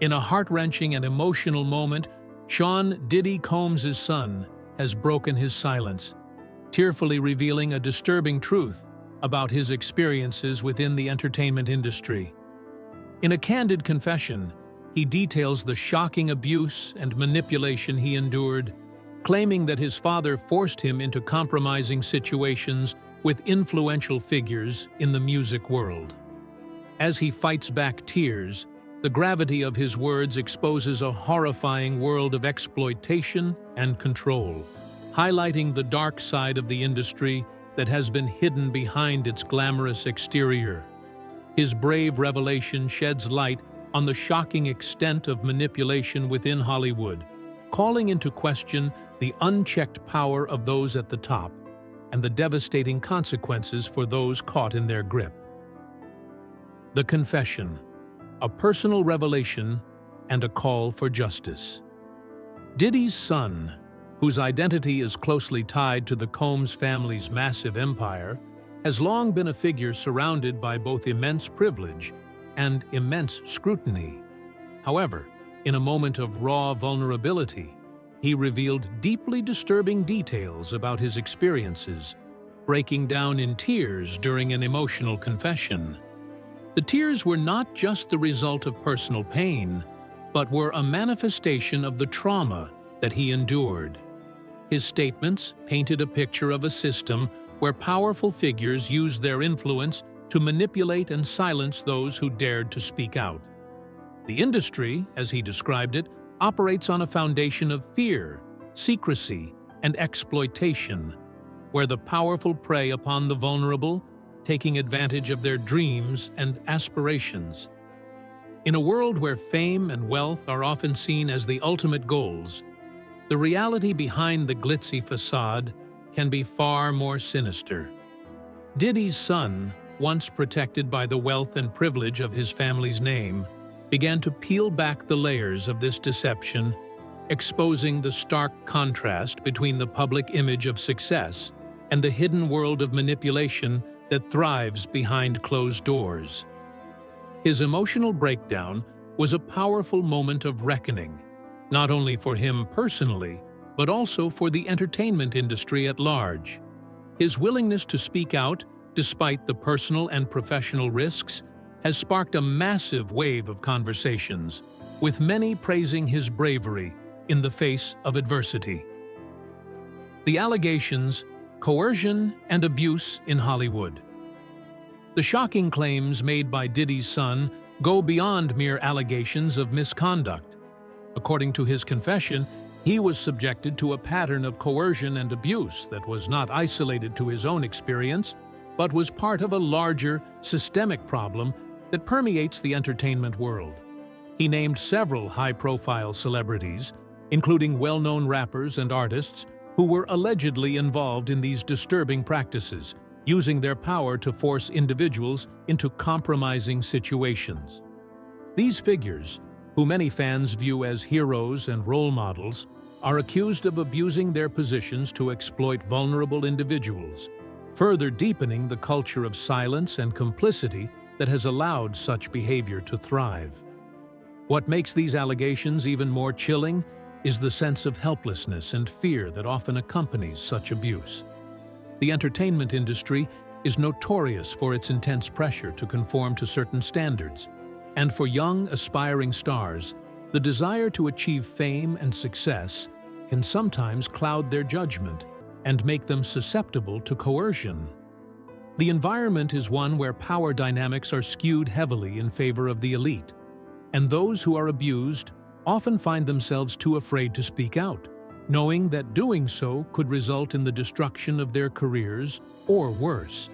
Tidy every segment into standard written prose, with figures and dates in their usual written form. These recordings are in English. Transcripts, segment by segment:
In a heart-wrenching and emotional moment, Sean "Diddy" Combs' son has broken his silence, tearfully revealing a disturbing truth about his experiences within the entertainment industry. In a candid confession, he details the shocking abuse and manipulation he endured, claiming that his father forced him into compromising situations with influential figures in the music world. As he fights back tears, the gravity of his words exposes a horrifying world of exploitation and control, highlighting the dark side of the industry that has been hidden behind its glamorous exterior. His brave revelation sheds light on the shocking extent of manipulation within Hollywood, calling into question the unchecked power of those at the top and the devastating consequences for those caught in their grip. The Confession, a personal revelation and a call for justice. Diddy's son, whose identity is closely tied to the Combs family's massive empire, has long been a figure surrounded by both immense privilege and immense scrutiny. However, in a moment of raw vulnerability, he revealed deeply disturbing details about his experiences, breaking down in tears during an emotional confession. The tears were not just the result of personal pain, but were a manifestation of the trauma that he endured. His statements painted a picture of a system where powerful figures used their influence to manipulate and silence those who dared to speak out. The industry, as he described it, operates on a foundation of fear, secrecy, and exploitation, where the powerful prey upon the vulnerable, taking advantage of their dreams and aspirations. In a world where fame and wealth are often seen as the ultimate goals, the reality behind the glitzy facade can be far more sinister. Diddy's son, once protected by the wealth and privilege of his family's name, began to peel back the layers of this deception, exposing the stark contrast between the public image of success and the hidden world of manipulation that thrives behind closed doors. His emotional breakdown was a powerful moment of reckoning, not only for him personally, but also for the entertainment industry at large. His willingness to speak out, despite the personal and professional risks, has sparked a massive wave of conversations, with many praising his bravery in the face of adversity. The Allegations, Coercion and Abuse in Hollywood. The shocking claims made by Diddy's son go beyond mere allegations of misconduct. According to his confession, he was subjected to a pattern of coercion and abuse that was not isolated to his own experience, but was part of a larger, systemic problem that permeates the entertainment world. He named several high-profile celebrities, including well-known rappers and artists, who were allegedly involved in these disturbing practices, using their power to force individuals into compromising situations. These figures, who many fans view as heroes and role models, are accused of abusing their positions to exploit vulnerable individuals, further deepening the culture of silence and complicity that has allowed such behavior to thrive. What makes these allegations even more chilling is the sense of helplessness and fear that often accompanies such abuse. The entertainment industry is notorious for its intense pressure to conform to certain standards, and for young, aspiring stars, the desire to achieve fame and success can sometimes cloud their judgment and make them susceptible to coercion. The environment is one where power dynamics are skewed heavily in favor of the elite, and those who are abused often find themselves too afraid to speak out, knowing that doing so could result in the destruction of their careers or worse.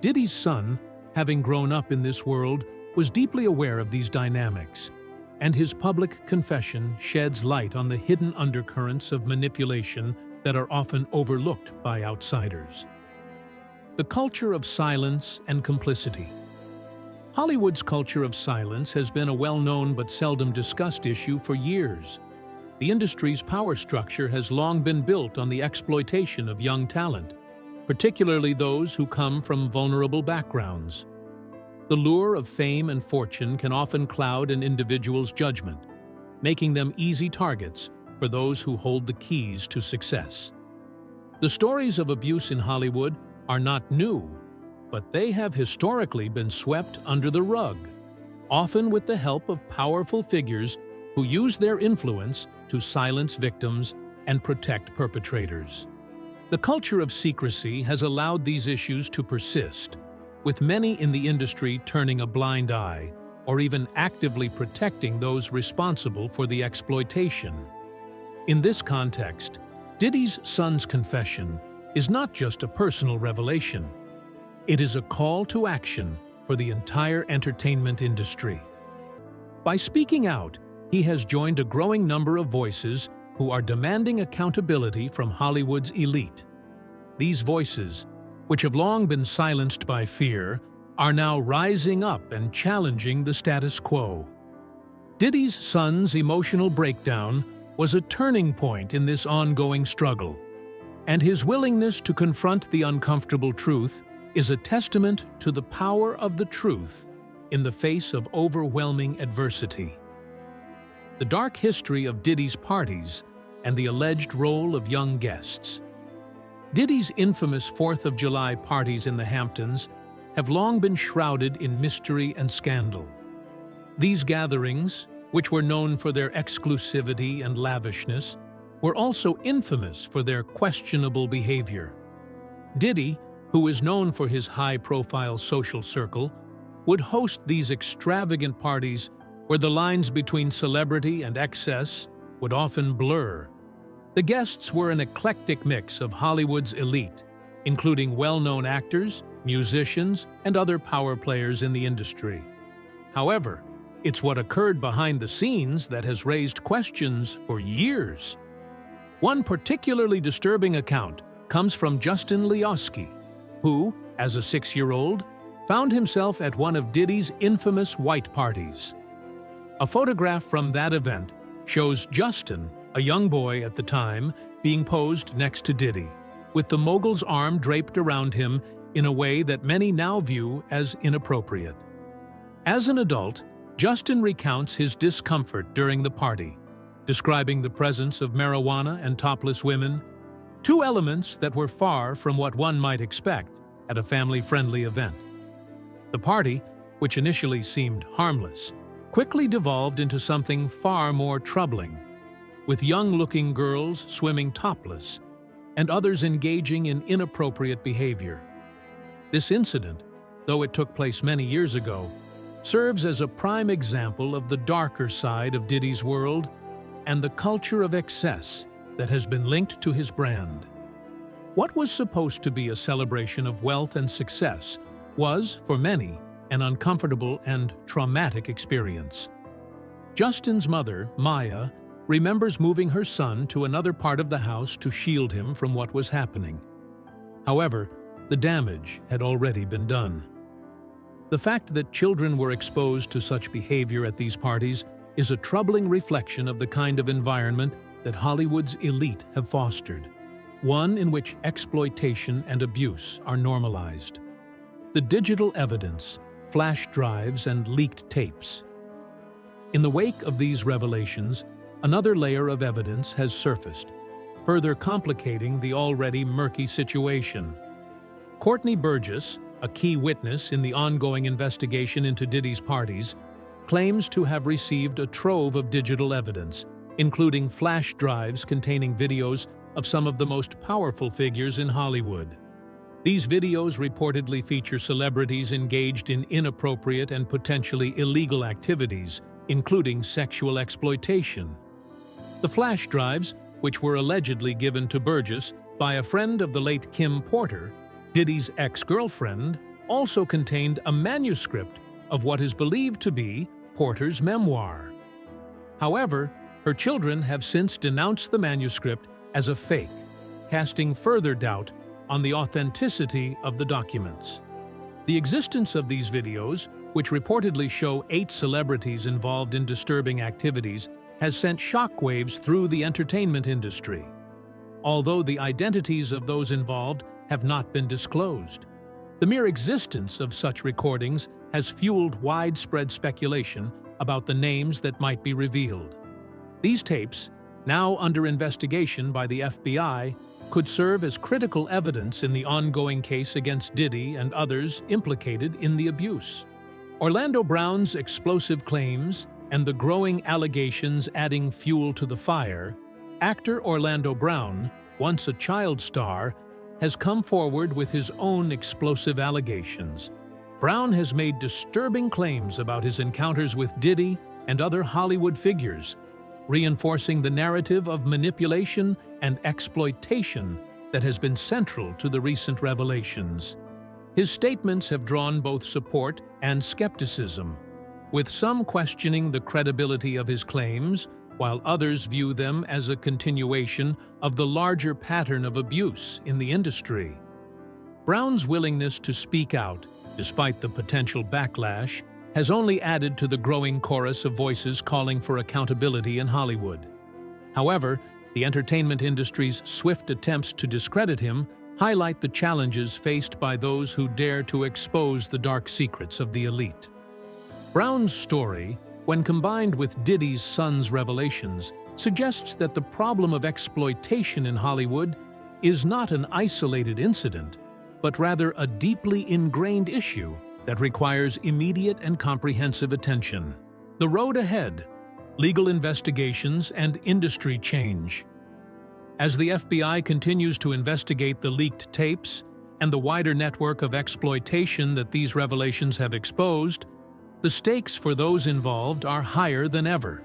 Diddy's son, having grown up in this world, was deeply aware of these dynamics, and his public confession sheds light on the hidden undercurrents of manipulation that are often overlooked by outsiders. The culture of silence and complicity. Hollywood's culture of silence has been a well-known but seldom discussed issue for years. The industry's power structure has long been built on the exploitation of young talent, particularly those who come from vulnerable backgrounds. The lure of fame and fortune can often cloud an individual's judgment, making them easy targets for those who hold the keys to success. The stories of abuse in Hollywood are not new, but they have historically been swept under the rug, often with the help of powerful figures who use their influence to silence victims and protect perpetrators. The culture of secrecy has allowed these issues to persist, with many in the industry turning a blind eye or even actively protecting those responsible for the exploitation. In this context, Diddy's son's confession is not just a personal revelation. It is a call to action for the entire entertainment industry. By speaking out, he has joined a growing number of voices who are demanding accountability from Hollywood's elite. These voices, which have long been silenced by fear, are now rising up and challenging the status quo. Diddy's son's emotional breakdown was a turning point in this ongoing struggle, and his willingness to confront the uncomfortable truth is a testament to the power of the truth in the face of overwhelming adversity. The dark history of Diddy's parties and the alleged role of young guests. Diddy's infamous 4th of July parties in the Hamptons have long been shrouded in mystery and scandal. These gatherings, which were known for their exclusivity and lavishness, were also infamous for their questionable behavior. Diddy, who is known for his high-profile social circle, would host these extravagant parties where the lines between celebrity and excess would often blur. The guests were an eclectic mix of Hollywood's elite, including well-known actors, musicians, and other power players in the industry. However, it's what occurred behind the scenes that has raised questions for years. One particularly disturbing account comes from Justin Leoski, who, as a 6-year-old, found himself at one of Diddy's infamous white parties. A photograph from that event shows Justin, a young boy at the time, being posed next to Diddy, with the mogul's arm draped around him in a way that many now view as inappropriate. As an adult, Justin recounts his discomfort during the party, describing the presence of marijuana and topless women, two elements that were far from what one might expect at a family-friendly event. The party, which initially seemed harmless, quickly devolved into something far more troubling, with young-looking girls swimming topless and others engaging in inappropriate behavior. This incident, though it took place many years ago, serves as a prime example of the darker side of Diddy's world and the culture of excess that has been linked to his brand. What was supposed to be a celebration of wealth and success was, for many, an uncomfortable and traumatic experience. Justin's mother, Maya, remembers moving her son to another part of the house to shield him from what was happening. However, the damage had already been done. The fact that children were exposed to such behavior at these parties is a troubling reflection of the kind of environment that Hollywood's elite have fostered, one in which exploitation and abuse are normalized. The digital evidence, flash drives, and leaked tapes. In the wake of these revelations, another layer of evidence has surfaced, further complicating the already murky situation. Courtney Burgess, a key witness in the ongoing investigation into Diddy's parties, claims to have received a trove of digital evidence, including flash drives containing videos of some of the most powerful figures in Hollywood. These videos reportedly feature celebrities engaged in inappropriate and potentially illegal activities, including sexual exploitation. The flash drives, which were allegedly given to Burgess by a friend of the late Kim Porter, Diddy's ex-girlfriend, also contained a manuscript of what is believed to be Porter's memoir. However, her children have since denounced the manuscript as a fake, casting further doubt on the authenticity of the documents. The existence of these videos, which reportedly show 8 celebrities involved in disturbing activities, has sent shockwaves through the entertainment industry. Although the identities of those involved have not been disclosed, the mere existence of such recordings has fueled widespread speculation about the names that might be revealed. These tapes, now under investigation by the FBI, could serve as critical evidence in the ongoing case against Diddy and others implicated in the abuse. Orlando Brown's explosive claims and the growing allegations adding fuel to the fire, actor Orlando Brown, once a child star, has come forward with his own explosive allegations. Brown has made disturbing claims about his encounters with Diddy and other Hollywood figures, reinforcing the narrative of manipulation and exploitation that has been central to the recent revelations. His statements have drawn both support and skepticism, with some questioning the credibility of his claims, while others view them as a continuation of the larger pattern of abuse in the industry. Brown's willingness to speak out, despite the potential backlash, has only added to the growing chorus of voices calling for accountability in Hollywood. However, the entertainment industry's swift attempts to discredit him highlight the challenges faced by those who dare to expose the dark secrets of the elite. Brown's story, when combined with Diddy's son's revelations, suggests that the problem of exploitation in Hollywood is not an isolated incident, but rather a deeply ingrained issue that requires immediate and comprehensive attention. The road ahead: legal investigations and industry change. As the FBI continues to investigate the leaked tapes and the wider network of exploitation that these revelations have exposed, the stakes for those involved are higher than ever.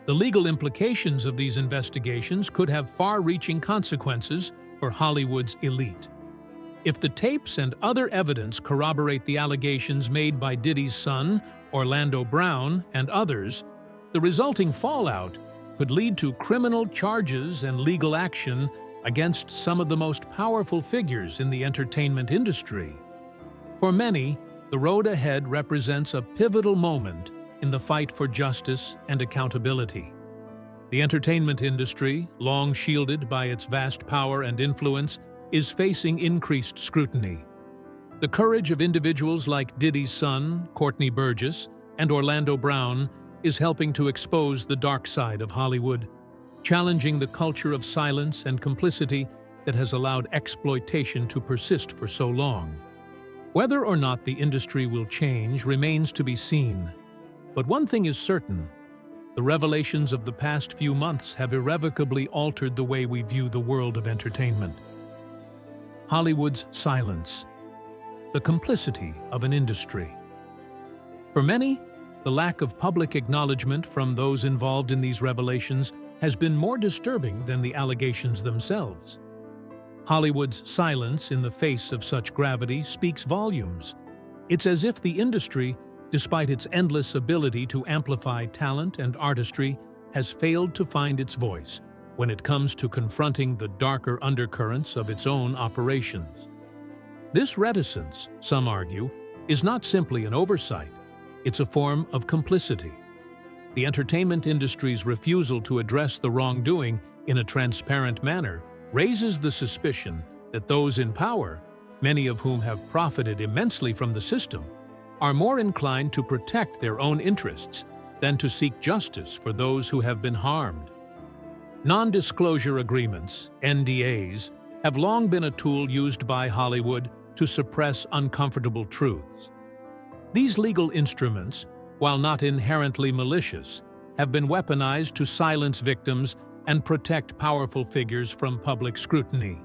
The legal implications of these investigations could have far-reaching consequences for Hollywood's elite. If the tapes and other evidence corroborate the allegations made by Diddy's son, Orlando Brown, and others, the resulting fallout could lead to criminal charges and legal action against some of the most powerful figures in the entertainment industry. For many, the road ahead represents a pivotal moment in the fight for justice and accountability. The entertainment industry, long shielded by its vast power and influence, is facing increased scrutiny. The courage of individuals like Diddy's son, Courtney Burgess, and Orlando Brown is helping to expose the dark side of Hollywood, challenging the culture of silence and complicity that has allowed exploitation to persist for so long. Whether or not the industry will change remains to be seen. But one thing is certain: the revelations of the past few months have irrevocably altered the way we view the world of entertainment. Hollywood's silence, the complicity of an industry. For many, the lack of public acknowledgement from those involved in these revelations has been more disturbing than the allegations themselves. Hollywood's silence in the face of such gravity speaks volumes. It's as if the industry, despite its endless ability to amplify talent and artistry, has failed to find its voice when it comes to confronting the darker undercurrents of its own operations. This reticence, some argue, is not simply an oversight. It's a form of complicity. The entertainment industry's refusal to address the wrongdoing in a transparent manner raises the suspicion that those in power, many of whom have profited immensely from the system, are more inclined to protect their own interests than to seek justice for those who have been harmed. Non-disclosure agreements, NDAs, have long been a tool used by Hollywood to suppress uncomfortable truths. These legal instruments, while not inherently malicious, have been weaponized to silence victims and protect powerful figures from public scrutiny.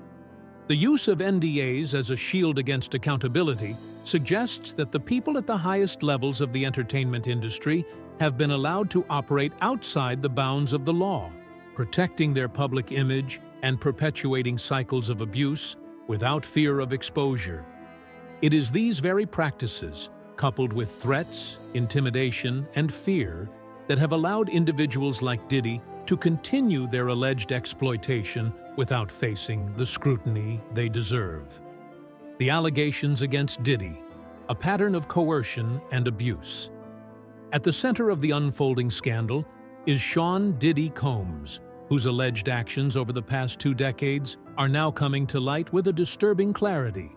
The use of NDAs as a shield against accountability suggests that the people at the highest levels of the entertainment industry have been allowed to operate outside the bounds of the law, protecting their public image and perpetuating cycles of abuse without fear of exposure. It is these very practices, coupled with threats, intimidation, and fear, that have allowed individuals like Diddy to continue their alleged exploitation without facing the scrutiny they deserve. The allegations against Diddy, a pattern of coercion and abuse. At the center of the unfolding scandal is Sean "Diddy" Combs, whose alleged actions over the past 2 decades are now coming to light with a disturbing clarity.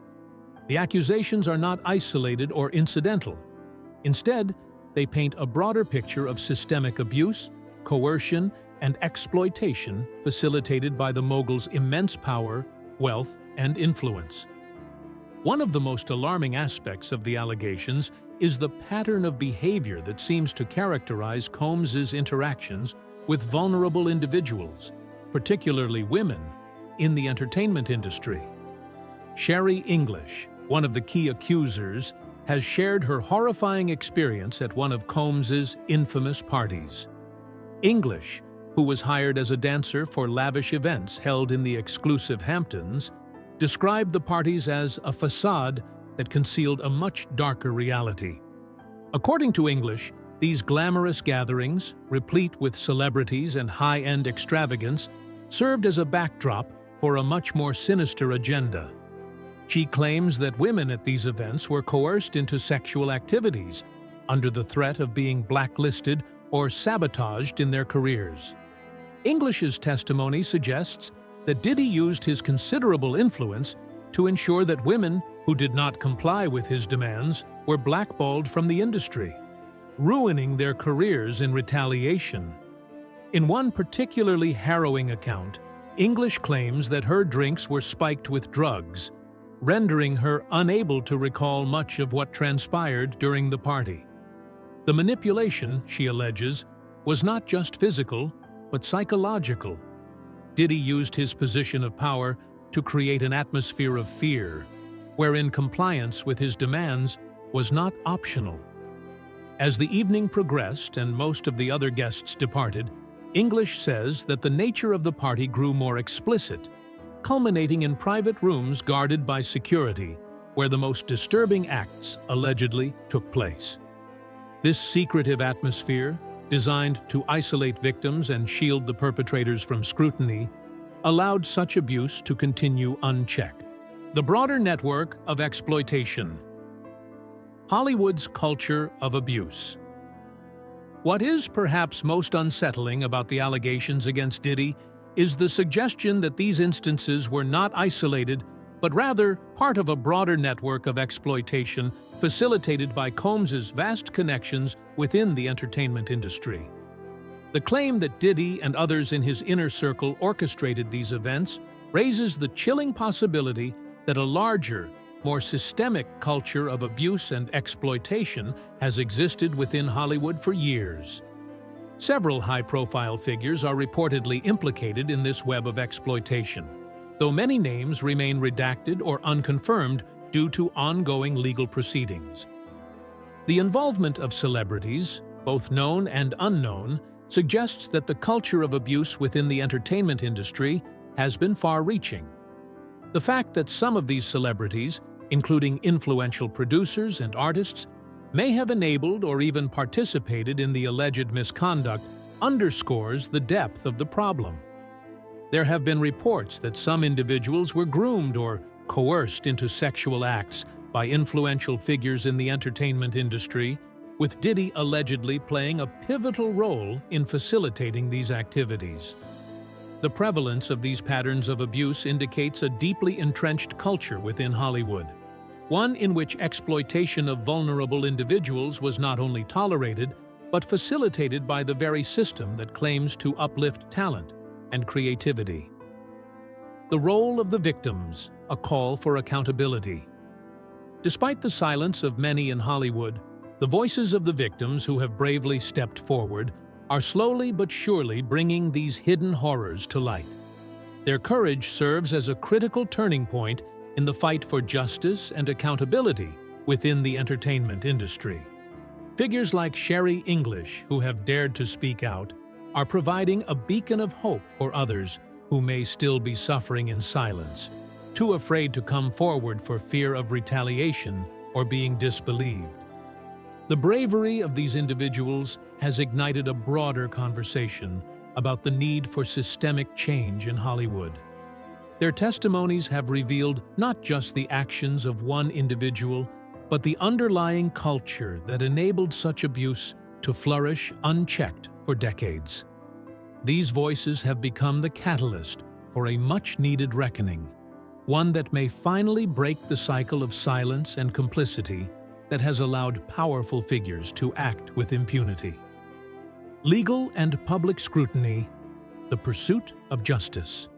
The accusations are not isolated or incidental. Instead, they paint a broader picture of systemic abuse, coercion, and exploitation facilitated by the mogul's immense power, wealth, and influence. One of the most alarming aspects of the allegations is the pattern of behavior that seems to characterize Combs's interactions with vulnerable individuals, particularly women, in the entertainment industry. Sherry English, one of the key accusers, has shared her horrifying experience at one of Combs's infamous parties. English, who was hired as a dancer for lavish events held in the exclusive Hamptons, described the parties as a facade that concealed a much darker reality. According to English, these glamorous gatherings, replete with celebrities and high-end extravagance, served as a backdrop for a much more sinister agenda. She claims that women at these events were coerced into sexual activities under the threat of being blacklisted or sabotaged in their careers. English's testimony suggests that Diddy used his considerable influence to ensure that women who did not comply with his demands were blackballed from the industry, ruining their careers in retaliation. In one particularly harrowing account, English claims that her drinks were spiked with drugs, rendering her unable to recall much of what transpired during the party. The manipulation, she alleges, was not just physical, but psychological. Diddy used his position of power to create an atmosphere of fear, wherein compliance with his demands was not optional. As the evening progressed and most of the other guests departed, English says that the nature of the party grew more explicit, culminating in private rooms guarded by security, where the most disturbing acts allegedly took place. This secretive atmosphere, designed to isolate victims and shield the perpetrators from scrutiny, allowed such abuse to continue unchecked. The broader network of exploitation. Hollywood's culture of abuse. What is perhaps most unsettling about the allegations against Diddy is the suggestion that these instances were not isolated, but rather part of a broader network of exploitation facilitated by Combs's vast connections within the entertainment industry. The claim that Diddy and others in his inner circle orchestrated these events raises the chilling possibility that a larger, more systemic culture of abuse and exploitation has existed within Hollywood for years. Several high-profile figures are reportedly implicated in this web of exploitation, though many names remain redacted or unconfirmed due to ongoing legal proceedings. The involvement of celebrities, both known and unknown, suggests that the culture of abuse within the entertainment industry has been far-reaching. The fact that some of these celebrities, including influential producers and artists, may have enabled or even participated in the alleged misconduct underscores the depth of the problem. There have been reports that some individuals were groomed or coerced into sexual acts by influential figures in the entertainment industry, with Diddy allegedly playing a pivotal role in facilitating these activities. The prevalence of these patterns of abuse indicates a deeply entrenched culture within Hollywood, one in which exploitation of vulnerable individuals was not only tolerated, but facilitated by the very system that claims to uplift talent and creativity. The role of the victims, a call for accountability. Despite the silence of many in Hollywood, the voices of the victims who have bravely stepped forward are slowly but surely bringing these hidden horrors to light. Their courage serves as a critical turning point in the fight for justice and accountability within the entertainment industry. Figures like Sherry English, who have dared to speak out, are providing a beacon of hope for others who may still be suffering in silence, too afraid to come forward for fear of retaliation or being disbelieved. The bravery of these individuals has ignited a broader conversation about the need for systemic change in Hollywood. Their testimonies have revealed not just the actions of one individual, but the underlying culture that enabled such abuse to flourish unchecked for decades. These voices have become the catalyst for a much-needed reckoning, one that may finally break the cycle of silence and complicity that has allowed powerful figures to act with impunity. Legal and public scrutiny, the pursuit of justice.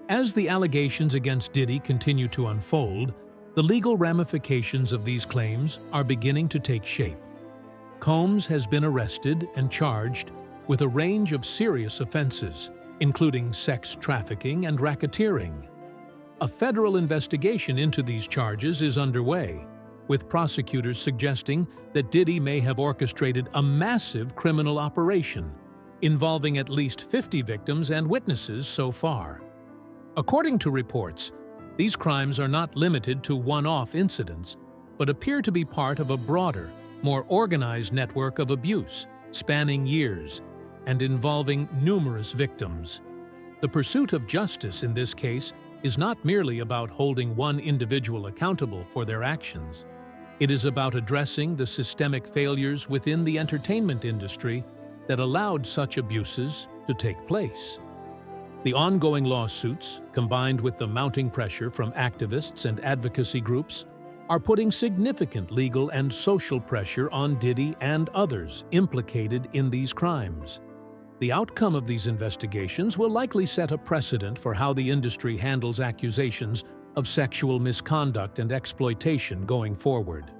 As the allegations against Diddy continue to unfold, the legal ramifications of these claims are beginning to take shape. Combs has been arrested and charged with a range of serious offenses, including sex trafficking and racketeering. A federal investigation into these charges is underway, with prosecutors suggesting that Diddy may have orchestrated a massive criminal operation, involving at least 50 victims and witnesses so far. According to reports, these crimes are not limited to one-off incidents, but appear to be part of a broader, more organized network of abuse, spanning years, and involving numerous victims. The pursuit of justice in this case is not merely about holding one individual accountable for their actions. It is about addressing the systemic failures within the entertainment industry that allowed such abuses to take place. The ongoing lawsuits, combined with the mounting pressure from activists and advocacy groups, are putting significant legal and social pressure on Diddy and others implicated in these crimes. The outcome of these investigations will likely set a precedent for how the industry handles accusations of sexual misconduct and exploitation going forward.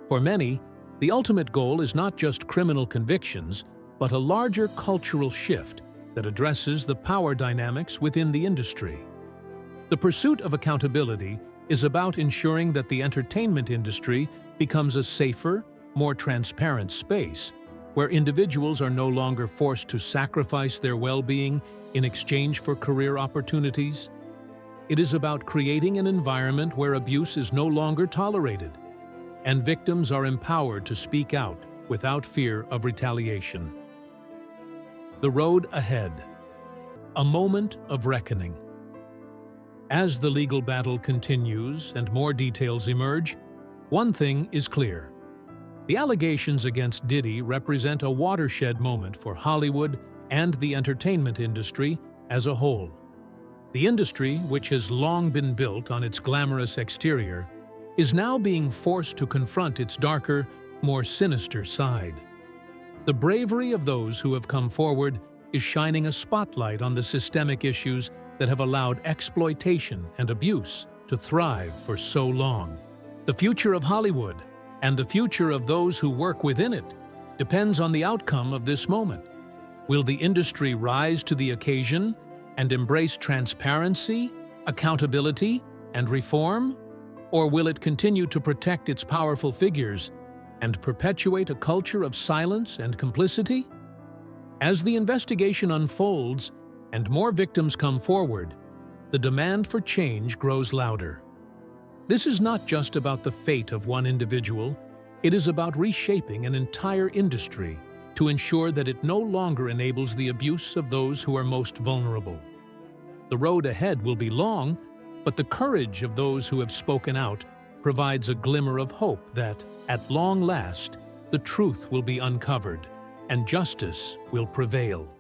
For many, the ultimate goal is not just criminal convictions, but a larger cultural shift that addresses the power dynamics within the industry. The pursuit of accountability is about ensuring that the entertainment industry becomes a safer, more transparent space where individuals are no longer forced to sacrifice their well-being in exchange for career opportunities. It is about creating an environment where abuse is no longer tolerated, and victims are empowered to speak out without fear of retaliation. The road ahead. A moment of reckoning. As the legal battle continues and more details emerge, one thing is clear. The allegations against Diddy represent a watershed moment for Hollywood and the entertainment industry as a whole. The industry, which has long been built on its glamorous exterior, is now being forced to confront its darker, more sinister side. The bravery of those who have come forward is shining a spotlight on the systemic issues that have allowed exploitation and abuse to thrive for so long. The future of Hollywood, and the future of those who work within it, depends on the outcome of this moment. Will the industry rise to the occasion and embrace transparency, accountability, and reform? Or will it continue to protect its powerful figures and perpetuate a culture of silence and complicity? As the investigation unfolds and more victims come forward, the demand for change grows louder. This is not just about the fate of one individual, it is about reshaping an entire industry to ensure that it no longer enables the abuse of those who are most vulnerable. The road ahead will be long, but the courage of those who have spoken out provides a glimmer of hope that, at long last, the truth will be uncovered and justice will prevail.